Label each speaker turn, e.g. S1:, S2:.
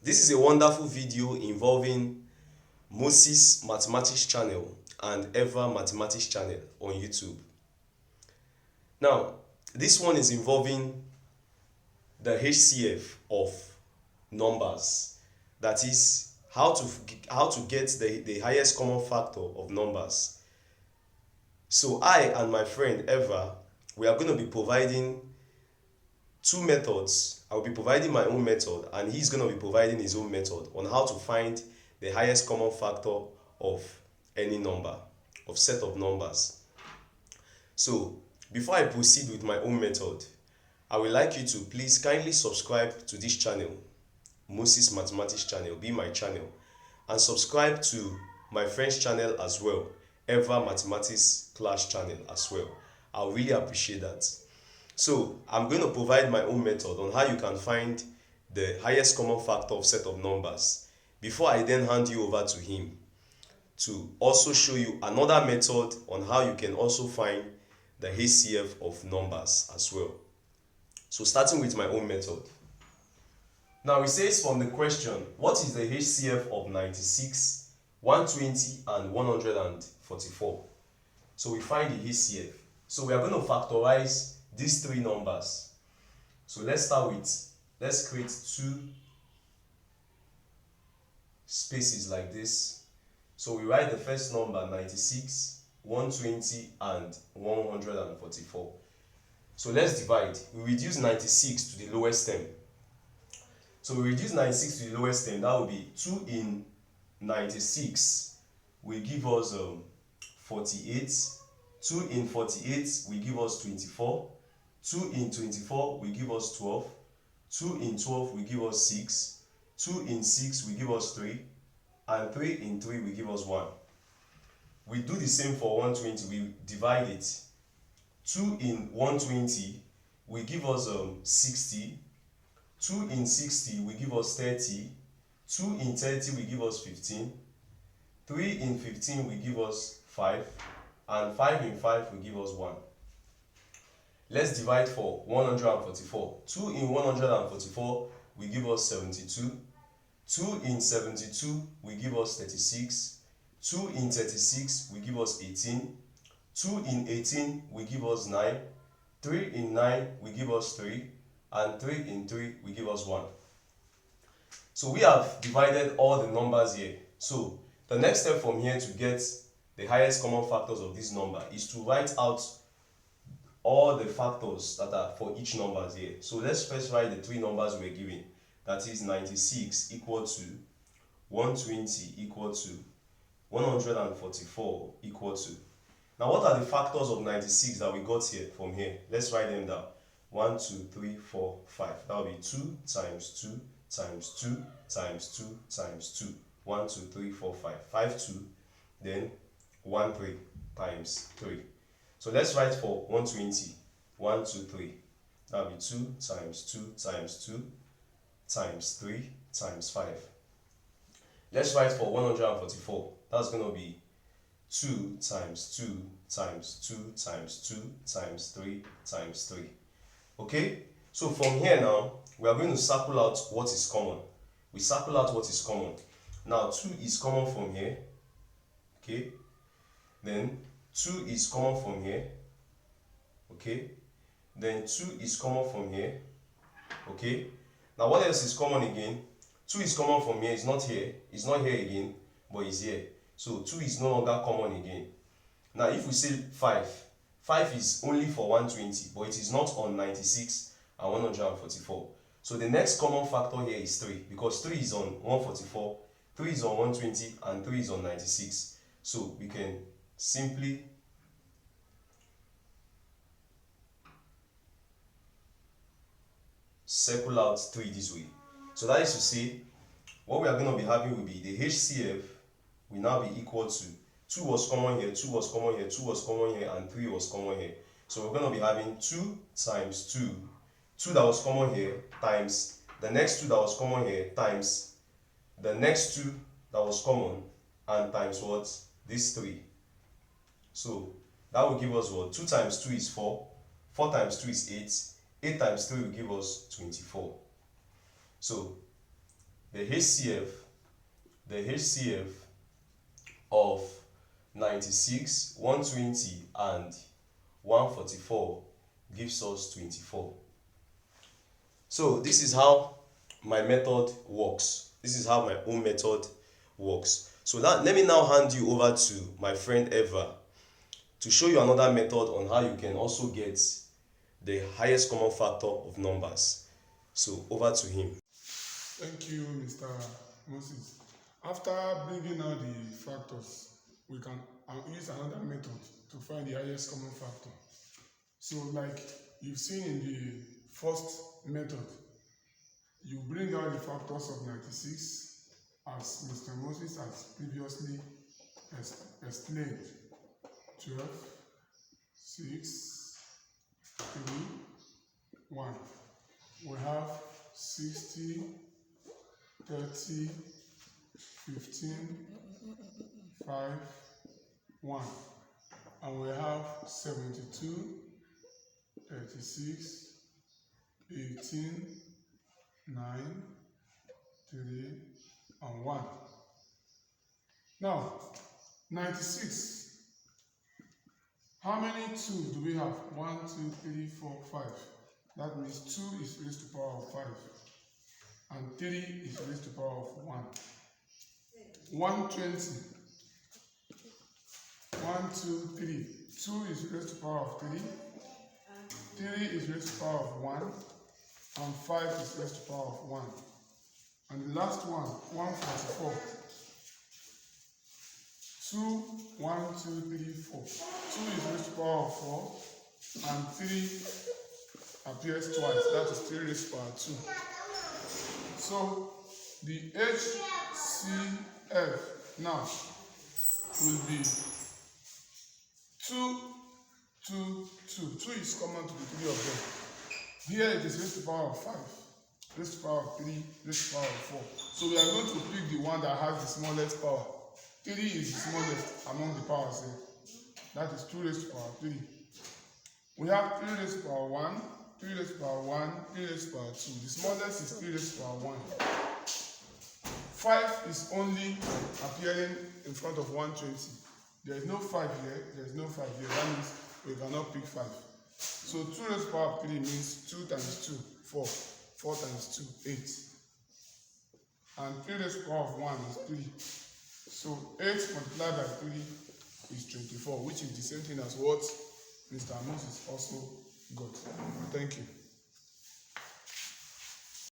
S1: This is a wonderful video involving Moses Mathematics Channel and Eva Mathematics Channel on YouTube. Now, this one is involving the HCF of numbers. That is, how to get the highest common factor of numbers. So I and my friend Eva, we are going to be providing two methods. I will be providing my own method and he's going to be providing his own method on how to find the highest common factor of any number, of set of numbers. So before I proceed with my own method, I would like you to please kindly subscribe to this channel, Moses Mathematics Channel, be my channel, and subscribe to my friend's channel as well, Eva Mathematics Class Channel as well. I'll really appreciate that. So I'm going to provide my own method on how you can find the highest common factor of set of numbers before I then hand you over to him to also show you another method on how you can also find the HCF of numbers as well. So starting with my own method. Now it says from the question, what is the HCF of 96, 120 and 144? So we find the HCF. So we are going to factorize these three numbers. So let's create two spaces like this. So we write the first number 96, 120 and 144. So let's divide. We reduce 96 to the lowest term. So we reduce 96 to the lowest term. That will be 2 in 96 will give us 48. 2 in 48 will give us 24. 2 in 24 will give us 12. 2 in 12 will give us 6. 2 in 6 will give us 3. And 3 in 3 will give us 1. We do the same for 120. We divide it. 2 in 120 will give us 60. 2 in 60 will give us 30. 2 in 30 will give us 15. 3 in 15 will give us 5. And 5 in 5 will give us 1. Let's divide for 144. 2 in 144 will give us 72. 2 in 72 will give us 36. 2 in 36 will give us 18. 2 in 18 will give us 9. 3 in 9 will give us 3. And 3 in 3 will give us 1. So we have divided all the numbers here. So the next step from here to get the highest common factors of this number is to write out all the factors that are for each number here. So let's first write the three numbers we're given. That is 96 equal to 120 equal to 144 equal to. Now what are the factors of 96 that we got here from here? Let's write them down. 1, 2, 3, 4, 5. That will be 2 times 2 times 2 times 2 times 2. 1, 2, 3, 4, 5. 5, 2. Then 1, 3 times 3. So let's write for 120. 1, 2, 3. That will be 2 times 2 times 2 times 3 times 5. Let's write for 144. That's going to be 2 times 2 times 2 times 2 times 3 times 3. Okay? So from here now, we are going to circle out what is common. We circle out what is common. Now 2 is common from here. Okay? Then 2 is common from here. Okay? Then 2 is common from here. Okay? Now what else is common again? 2 is common from here. It's not here. It's not here again, but it's here. So 2 is no longer common again. Now if we say 5, 5 is only for 120, but it is not on 96 and 144. So the next common factor here is 3, because 3 is on 144, 3 is on 120, and 3 is on 96. So we can simply circle out 3 this way. So that is to say, what we are going to be having will be the HCF will now be equal to 2 was common here, 2 was common here, 2 was common here, and 3 was common here. So we're going to be having 2 times 2, 2 that was common here, times the next 2 that was common here, times the next 2 that was common, and times what? This 3. So that will give us what? 2 times 2 is 4, 4 times 2 is 8, 8 times 3 will give us 24. So the HCF of 96, 120 and 144 gives us 24. So this is how my method works. This is how my own method works. So let me now hand you over to my friend Eva to show you another method on how you can also get the highest common factor of numbers. So over to him.
S2: Thank you, Mr. Moses. After bringing out the factors, we can use another method to find the highest common factor. So like you've seen in the first method, you bring out the factors of 96 as Mr. Moses has previously explained. 12, 6, 3, 1. We have 60, 30, 15, 5, 1. And we have 72, 36, 18, 9, 3, and 1. Now, 96. How many 2 do we have? 1, 2, 3, 4, 5. That means 2 is raised to the power of 5. And 3 is raised to the power of 1. 120. 1, 2, 3. 2 is raised to the power of 3. 3 is raised to the power of 1. And 5 is raised to the power of 1. And the last one, 144. 2, 1, 2, 3, 4. 2 is raised to the power of 4. And 3 appears twice. That is 3 raised to the power of 2. So the HCF now will be 2, 2, 2. 2 is common to the 3 of them. Here it is raised to the power of 5, raised to the power of 3, raised to the power of 4. So we are going to pick the one that has the smallest power. 3 is the smallest among the powers here. That is 2 raised to the power of 3. We have 3 raised to the power of 1, 3 raised to the power of 1, 3 raised to the power of 2. The smallest is 3 raised to the power of 1. 5 is only appearing in front of 120. There is no 5 here, there is no 5 here. That means we cannot pick 5. So 2 raised to the power of 3 means 2 times 2, 4. 4 times 2, 8. And 3 raised to the power of 1 is 3. So 8 multiplied by 3 is 24, which is the same thing as what Mr. Moses also got. Thank you.